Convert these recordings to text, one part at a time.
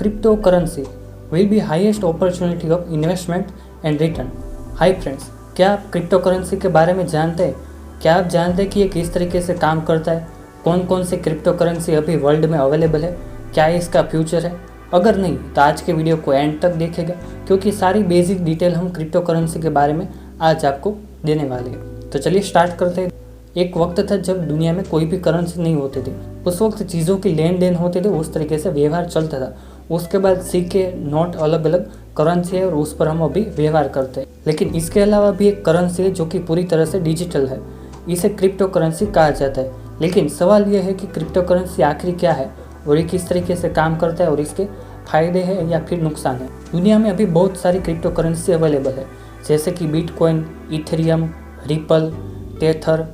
cryptocurrency will be highest opportunity of investment and return. Hi friends, क्या आप crypto currency के बारे में जानते हैं? क्या आप जानते हैं कि ये किस तरीके से काम करता है? कौन कौन से क्रिप्टो करेंसी अभी वर्ल्ड में अवेलेबल है? क्या इसका फ्यूचर है? अगर नहीं तो आज के वीडियो को एंड तक देखेगा, क्योंकि सारी बेसिक डिटेल हम क्रिप्टो करेंसी के बारे में आज आपको देने वाले हैं। तो चलिए स्टार्ट करते हैं। एक वक्त था जब दुनिया में कोई भी करेंसी नहीं होती थी। उस वक्त चीज़ों की लेन देन होते थे, उस तरीके से व्यवहार चलता था। उसके बाद सिक्के, नोट, अलग अलग करेंसी है और उस पर हम अभी व्यवहार करते हैं। लेकिन इसके अलावा भी एक करेंसी है जो कि पूरी तरह से डिजिटल है। इसे क्रिप्टो करेंसी कहा जाता है। लेकिन सवाल यह है कि क्रिप्टो करेंसी आखिर क्या है और ये किस तरीके से काम करता है और इसके फायदे हैं या फिर नुकसान है। दुनिया में अभी बहुत सारी क्रिप्टो करेंसी अवेलेबल है, जैसे कि Bitcoin, Ethereum, Ripple, Tether,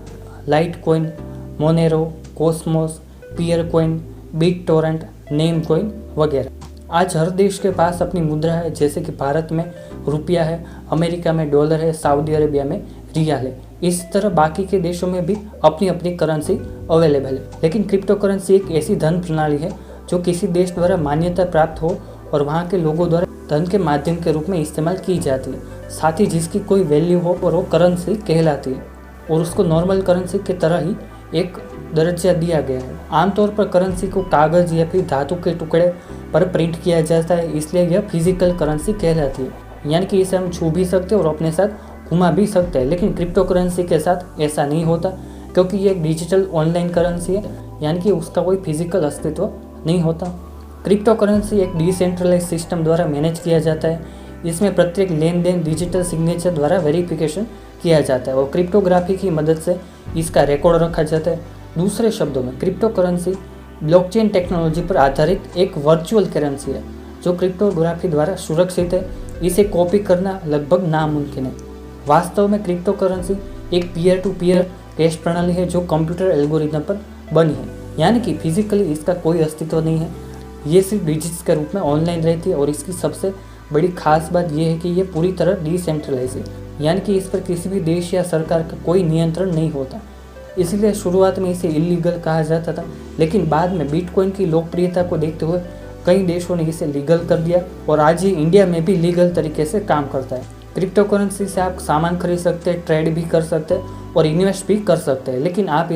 Litecoin, Monero, Cosmos, Peercoin, BitTorrent, Namecoin वगैरह। आज हर देश के पास अपनी मुद्रा है, जैसे कि भारत में रुपया है, अमेरिका में डॉलर है, सऊदी अरेबिया में रियाल है। इस तरह बाकी के देशों में भी अपनी अपनी करेंसी अवेलेबल है। लेकिन क्रिप्टो करेंसी एक ऐसी धन प्रणाली है जो किसी देश द्वारा मान्यता प्राप्त हो और वहाँ के लोगों द्वारा धन के माध्यम के रूप में इस्तेमाल की जाती है, साथ ही जिसकी कोई वैल्यू हो और वो करेंसी कहलाती है और उसको नॉर्मल करेंसी की तरह ही एक दर्जा दिया गया है। आमतौर पर करेंसी को कागज या फिर धातु के टुकड़े पर प्रिंट किया जाता है, इसलिए यह फिजिकल करेंसी कहलाती है। यानी कि इसे हम छू भी सकते हैं और अपने साथ घुमा भी सकते हैं। लेकिन क्रिप्टो करेंसी के साथ ऐसा नहीं होता, क्योंकि ये एक डिजिटल ऑनलाइन करेंसी है, यानी कि उसका कोई फिजिकल अस्तित्व नहीं होता। क्रिप्टो करेंसी एक डिसेंट्रलाइज सिस्टम द्वारा मैनेज किया जाता है। इसमें प्रत्येक लेन देन डिजिटल सिग्नेचर द्वारा वेरिफिकेशन किया जाता है और क्रिप्टोग्राफी की मदद से इसका रिकॉर्ड रखा जाता है। दूसरे शब्दों में क्रिप्टो करेंसी ब्लॉकचेन टेक्नोलॉजी पर आधारित एक वर्चुअल करेंसी है जो क्रिप्टोग्राफी द्वारा सुरक्षित है। इसे कॉपी करना लगभग नामुमकिन है। वास्तव में क्रिप्टो करेंसी एक पीयर टू पीयर कैश प्रणाली है जो कंप्यूटर एल्गोरिथम पर बनी है, यानी कि फिजिकली इसका कोई अस्तित्व नहीं है। ये सिर्फ डिजिट्स के रूप में ऑनलाइन रहती है और इसकी सबसे बड़ी खास बात यह है कि ये पूरी तरह डिसेंट्रलाइज है, यानी कि इस पर किसी भी देश या सरकार का कोई नियंत्रण नहीं होता। इसलिए शुरुआत में इसे इलीगल कहा जाता था, लेकिन बाद में बिटकॉइन की लोकप्रियता को देखते हुए कई देशों ने इसे लीगल कर दिया और आज ये इंडिया में भी लीगल तरीके से काम करता है। क्रिप्टो करेंसी से आप सामान खरीद सकते हैं, ट्रेड भी कर सकते हैं और इन्वेस्ट भी कर सकते हैं। लेकिन आप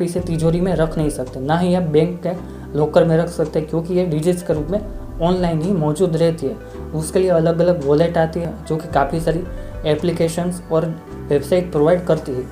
इसे तिजोरी में रख नहीं सकते, ना ही आप बैंक के लॉकर में रख सकते हैं, क्योंकि ये डिजिट्स के रूप में ऑनलाइन ही मौजूद रहती है। उसके लिए अलग अलग वॉलेट आती है जो कि काफ़ी सारी एप्लीकेशंस और वेबसाइट प्रोवाइड करती है।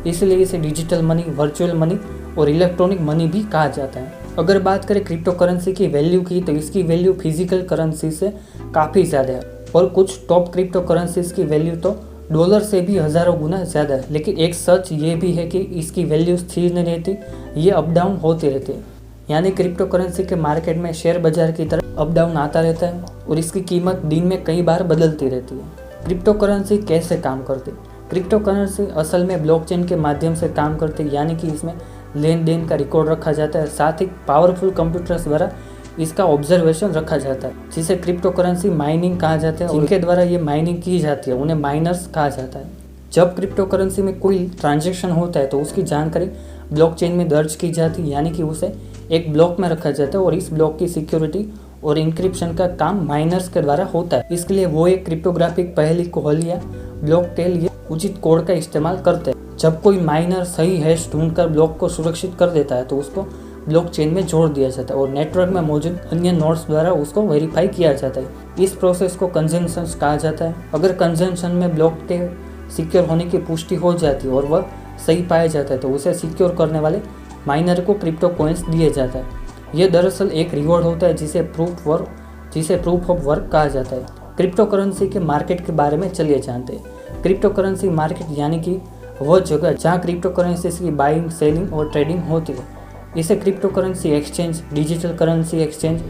इसलिए इसे डिजिटल मनी, वर्चुअल मनी और इलेक्ट्रॉनिक मनी भी कहा जाता है। अगर बात करें क्रिप्टो करेंसी की वैल्यू की, तो इसकी वैल्यू फिजिकल करेंसी से काफ़ी ज़्यादा है और कुछ टॉप क्रिप्टो करेंसीज की वैल्यू तो डॉलर से भी हज़ारों गुना ज़्यादा है। लेकिन एक सच ये भी है कि इसकी वैल्यू स्थिर नहीं रहती, ये अप डाउन होती रहती है। यानी क्रिप्टो करेंसी के मार्केट में शेयर बाजार की तरह अप डाउन आता रहता है और इसकी कीमत दिन में कई बार बदलती रहती है। क्रिप्टो करेंसी कैसे काम करती है? क्रिप्टो करेंसी असल में ब्लॉकचेन के माध्यम से काम करती है, यानी कि इसमें लेन देन का रिकॉर्ड रखा जाता है, साथ ही पावरफुल कंप्यूटर्स द्वारा इसका ऑब्जर्वेशन रखा जाता है, जिसे क्रिप्टो करेंसी माइनिंग कहा जाता है। जिनके द्वारा ये माइनिंग की जाती है उन्हें माइनर्स कहा जाता है। जब क्रिप्टो करेंसी में कोई ट्रांजैक्शन होता है तो उसकी जानकारी ब्लॉकचेन में दर्ज की जाती है, यानी कि उसे एक ब्लॉक में रखा जाता है और इस ब्लॉक की सिक्योरिटी और इंक्रिप्शन का काम माइनर्स के द्वारा होता है। इसके लिए वो एक क्रिप्टोग्राफिक पहेली को हल या ब्लॉक के लिए उचित कोड का इस्तेमाल करते हैं। जब कोई माइनर सही हैश ढूंढकर ब्लॉक को सुरक्षित कर देता है तो उसको ब्लॉकचेन में जोड़ दिया जाता है और नेटवर्क में मौजूद अन्य नोड्स द्वारा उसको वेरीफाई किया जाता है। इस प्रोसेस को कंजंक्शन कहा जाता है। अगर कंजंक्शन में ब्लॉक के सिक्योर होने की पुष्टि हो जाती है और वह सही पाया जाता है तो उसे सिक्योर करने वाले माइनर को क्रिप्टो कॉइन्स दिए जाता है। यह दरअसल एक रिवॉर्ड होता है जिसे प्रूफ ऑफ वर्क कहा जाता है। क्रिप्टो करेंसी के मार्केट के बारे में चलिए जानते हैं। क्रिप्टो करेंसी मार्केट यानी कि वह जगह जहाँ क्रिप्टो करेंसीज की बाइंग, सेलिंग और ट्रेडिंग होती है। इसे crypto currency exchange, digital currency exchange,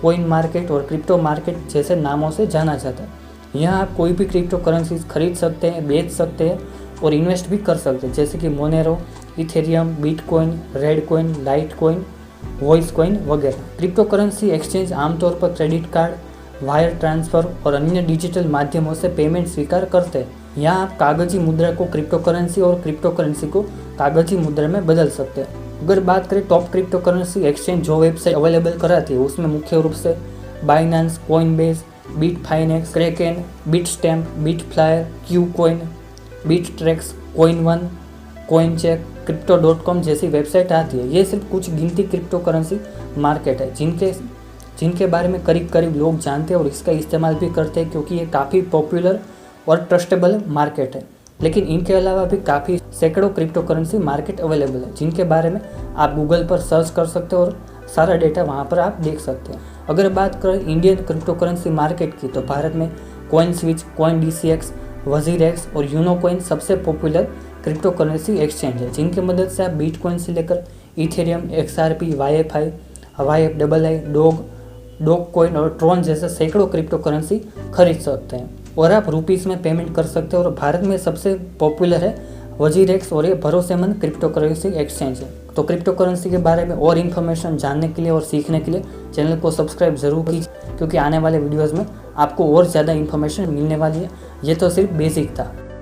coin market और क्रिप्टो मार्केट जैसे नामों से जाना जाता है। यहाँ आप कोई भी क्रिप्टो करेंसीज खरीद सकते हैं, बेच सकते हैं और इन्वेस्ट भी कर सकते हैं, जैसे कि Monero, Ethereum, Bitcoin, Redcoin, Litecoin, voice coin वगैरह। क्रिप्टो करेंसी एक्सचेंज आमतौर पर क्रेडिट कार्ड, वायर ट्रांसफ़र और अन्य डिजिटल माध्यमों से पेमेंट स्वीकार करते हैं। यहाँ आप कागजी मुद्रा को क्रिप्टो करेंसी और क्रिप्टो करेंसी को कागजी मुद्रा में बदल सकते हैं। अगर बात करें टॉप क्रिप्टो करेंसी एक्सचेंज जो वेबसाइट अवेलेबल कराती है, उसमें मुख्य रूप से Binance, Coinbase, Bitfinex, Kraken, Bitstamp, bitFlyer, KuCoin, Bittrex, Coinone, Coincheck, crypto.com जैसी वेबसाइट आती है। ये सिर्फ कुछ गिनती क्रिप्टो करेंसी मार्केट है जिनके बारे में करीब करीब लोग जानते हैं और इसका इस्तेमाल भी करते हैं, क्योंकि ये काफ़ी पॉपुलर और ट्रस्टेबल मार्केट है। लेकिन इनके अलावा भी काफ़ी सैकड़ों क्रिप्टो करेंसी मार्केट अवेलेबल है, जिनके बारे में आप गूगल पर सर्च कर सकते हो और सारा डेटा वहाँ पर आप देख सकते हैं। अगर बात करें इंडियन क्रिप्टो करेंसी मार्केट की, तो भारत में coin switch, coin DCX, WazirX और यूनोकॉइन सबसे पॉपुलर क्रिप्टो करेंसी एक्सचेंज है, जिनकी मदद से आप बिटकॉइन से लेकर Ethereum, XRP, YFI, YFII, dog coin और ट्रॉन जैसे सैकड़ों क्रिप्टो करेंसी खरीद सकते हैं और आप रुपीस में पेमेंट कर सकते हो। और भारत में सबसे पॉपुलर है वजीरेक्स और ये भरोसेमंद क्रिप्टो करेंसी एक्सचेंज है। तो क्रिप्टो करेंसी के बारे में और इन्फॉर्मेशन जानने के लिए और सीखने के लिए चैनल को सब्सक्राइब जरूर कीजिए, क्योंकि आने वाले वीडियोज़ में आपको और ज़्यादा इन्फॉर्मेशन मिलने वाली है। ये तो सिर्फ बेसिक था।